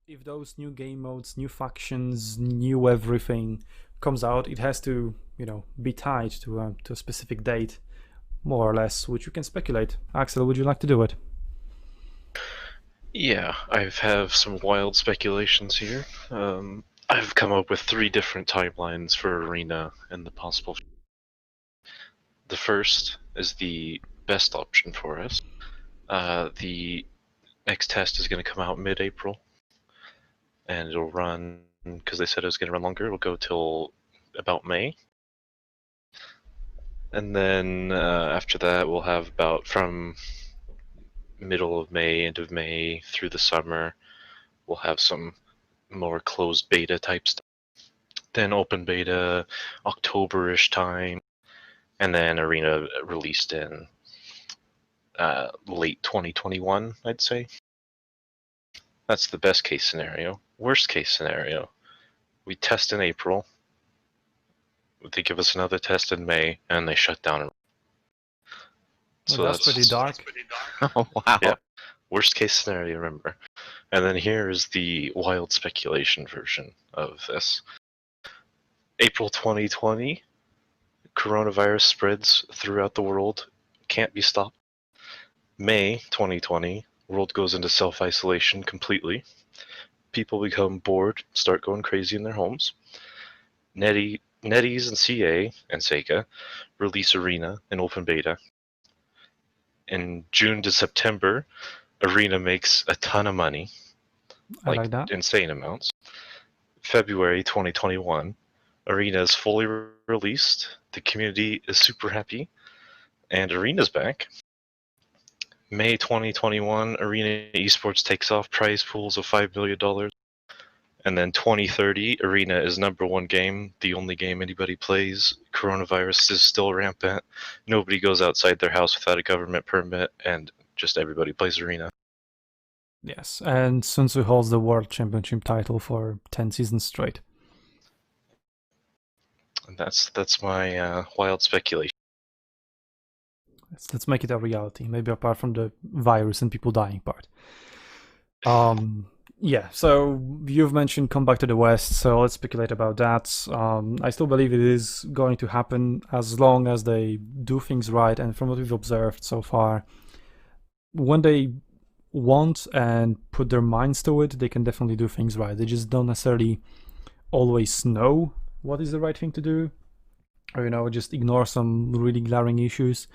if those new game modes, new factions, new everything comes out, it has to, be tied to a specific date, more or less, which you can speculate. Axel, would you like to do it? Yeah, I have some wild speculations here. I've come up with three different timelines for Arena and the possible. The first is the best option for us. The next test is going to come out mid-April, and it'll run because they said it was going to run longer. It'll go till about May, and then after that, we'll have about from middle of May, end of May through the summer. We'll have some more closed beta type stuff. Then open beta October-ish time, and then Arena released in late 2021, I'd say. That's the best case scenario. Worst case scenario, we test in April, they give us another test in May, and they shut down. Well, So that's pretty dark. Oh, wow. Yeah. Worst case scenario, remember. And then here is the wild speculation version of this. April 2020, coronavirus spreads throughout the world, can't be stopped. May 2020, world goes into self-isolation completely. People become bored, start going crazy in their homes. NetEase and CA and Sega release Arena in open beta. In June to September, Arena makes a ton of money, I like that. insane amounts. February 2021, Arena is fully released. The community is super happy, and Arena's back. May 2021, Arena Esports takes off, prize pools of $5 million. And then 2030, Arena is #1 game, the only game anybody plays. Coronavirus is still rampant. Nobody goes outside their house without a government permit, and just everybody plays Arena. Yes, and SUNTZU holds the World Championship title for 10 seasons straight. And that's my wild speculation. Let's make it a reality, maybe apart from the virus and people dying part. Yeah, so you've mentioned come back to the West, so let's speculate about that. I still believe it is going to happen as long as they do things right, and from what we've observed so far, when they want and put their minds to it, they can definitely do things right. They just don't necessarily always know what is the right thing to do, or just ignore some really glaring issues,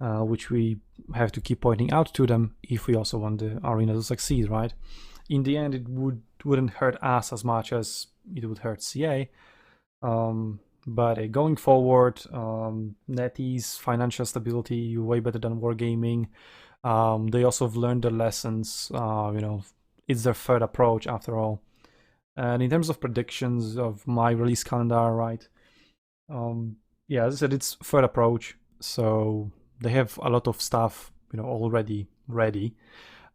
which we have to keep pointing out to them if we also want the Arena to succeed, right? In the end, it wouldn't hurt us as much as it would hurt CA. But going forward, NetEase financial stability way better than Wargaming. They also have learned their lessons. It's their third approach after all. And in terms of predictions of my release calendar, right? Yeah, as I said, it's third approach, so they have a lot of stuff, already ready.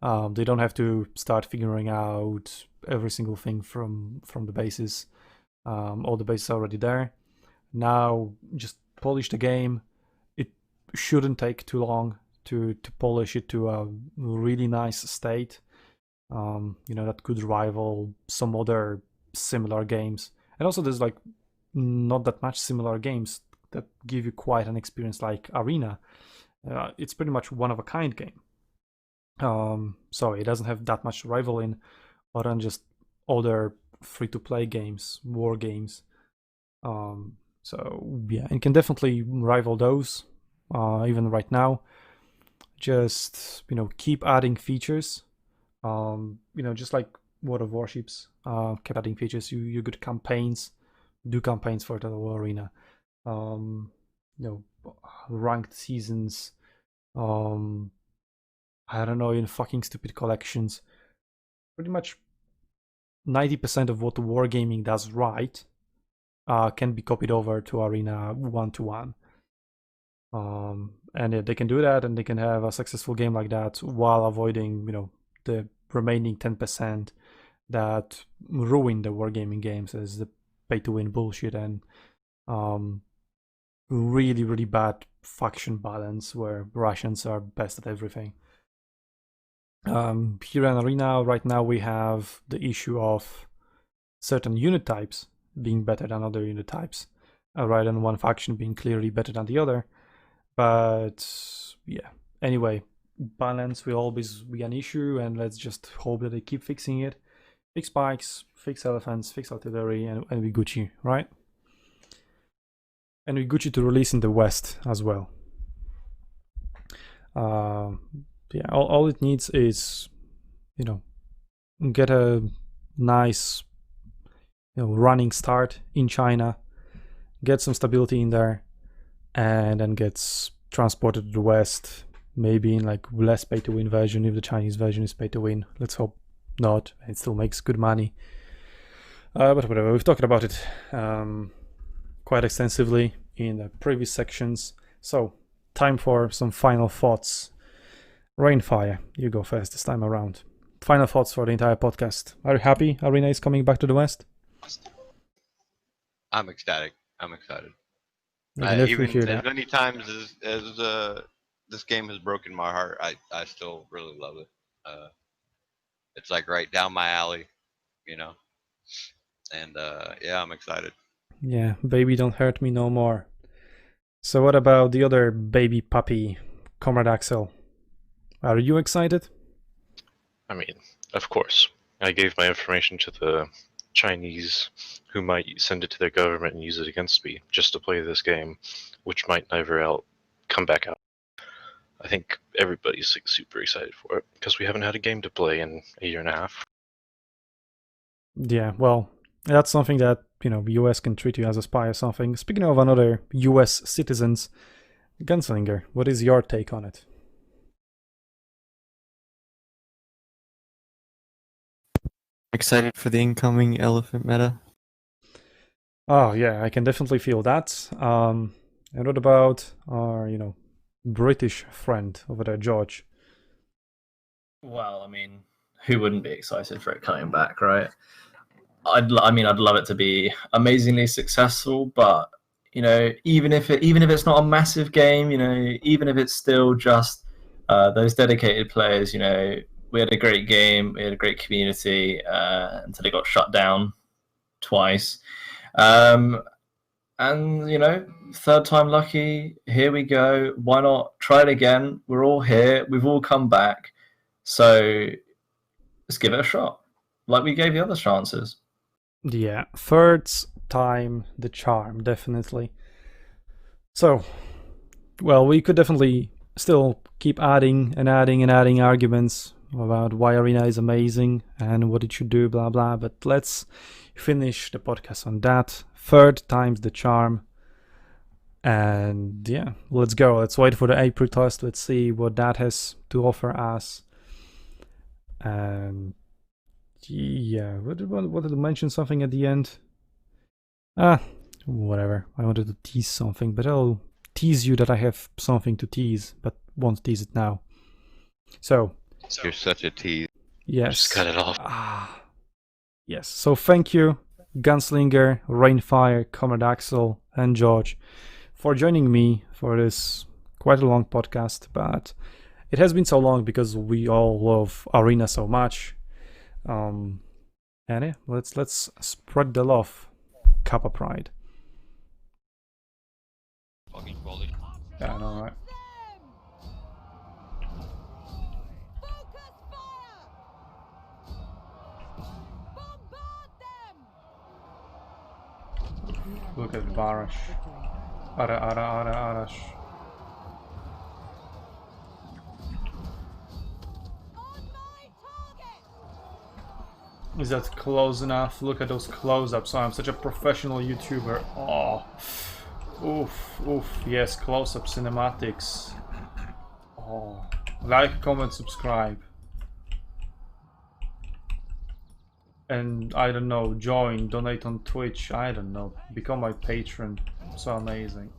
They don't have to start figuring out every single thing from the bases. All the bases are already there. Now, just polish the game. It shouldn't take too long to polish it to a really nice state. That could rival some other similar games. And also, there's not that much similar games that give you quite an experience like Arena. It's pretty much one of a kind game. So it doesn't have that much rival in other than just other free-to-play games, war games. So yeah, it can definitely rival those, even right now. Just keep adding features. Just like World of Warships, kept adding features. You good campaigns, do campaigns for the Arena. Ranked seasons. I don't know, in fucking stupid collections. Pretty much 90% of what Wargaming does right can be copied over to Arena 1-to-1. And they can do that, and they can have a successful game like that while avoiding, the remaining 10% that ruin the Wargaming games as the pay-to-win bullshit and really, really bad faction balance where Russians are best at everything. Here in Arena, right now we have the issue of certain unit types being better than other unit types, rather than one faction being clearly better than the other. But yeah, anyway, balance will always be an issue, and let's just hope that they keep fixing it. Fix spikes, fix elephants, fix artillery, and we Gucci, right? And we Gucci to release in the West as well. Yeah, all it needs is, get a nice, running start in China, get some stability in there, and then gets transported to the West, maybe in like less pay-to-win version if the Chinese version is pay-to-win. Let's hope not. It still makes good money. But whatever, we've talked about it quite extensively in the previous sections. So, time for some final thoughts. Rainfire, you go first this time around. Final thoughts for the entire podcast. Are you happy Arena is coming back to the West? I'm ecstatic. I'm excited. Even as many times as this game has broken my heart, I still really love it. It's like right down my alley, and yeah, I'm excited. Yeah, baby, don't hurt me no more. So what about the other baby puppy, Comrade Axel? Are you excited? I mean, of course. I gave my information to the Chinese, who might send it to their government and use it against me just to play this game, which might never come back out. I think everybody's super excited for it because we haven't had a game to play in a year and a half. Yeah, well, that's something that, the US can treat you as a spy or something. Speaking of another US citizens, Gunslinger, what is your take on it? Excited for the incoming elephant meta. Oh yeah, I can definitely feel that. And what about our, British friend over there, George? Well, I mean, who wouldn't be excited for it coming back, right? I'd love it to be amazingly successful, but even if it's not a massive game, even if it's still just those dedicated players, we had a great game, we had a great community until it got shut down twice. And third time lucky, here we go. Why not try it again? We're all here, we've all come back. So let's give it a shot, like we gave the other chances. Yeah, third time the charm, definitely. So, well, we could definitely still keep adding arguments about why Arena is amazing and what it should do, blah blah, but let's finish the podcast on that. Third time's the charm. And yeah, let's go. Let's wait for the April test. Let's see what that has to offer us. And yeah, what did I mention something at the end? Whatever. I wanted to tease something, but I'll tease you that I have something to tease, but won't tease it now. So You're such a tease. yes. Just cut it off. Yes. So thank you, Gunslinger, Rainfire, Comrade Axel, and George, for joining me for this quite a long podcast, but it has been so long because we all love Arena so much. And yeah, let's spread the love. Kappa Pride. Yeah, I know, right? Look at Barash. Arash. Is that close enough? Look at those close-ups. I'm such a professional YouTuber. Oh. Oof. Yes, close-up cinematics. Oh. Like, comment, subscribe. And I don't know, join, donate on Twitch, I don't know. Become my patron. So amazing.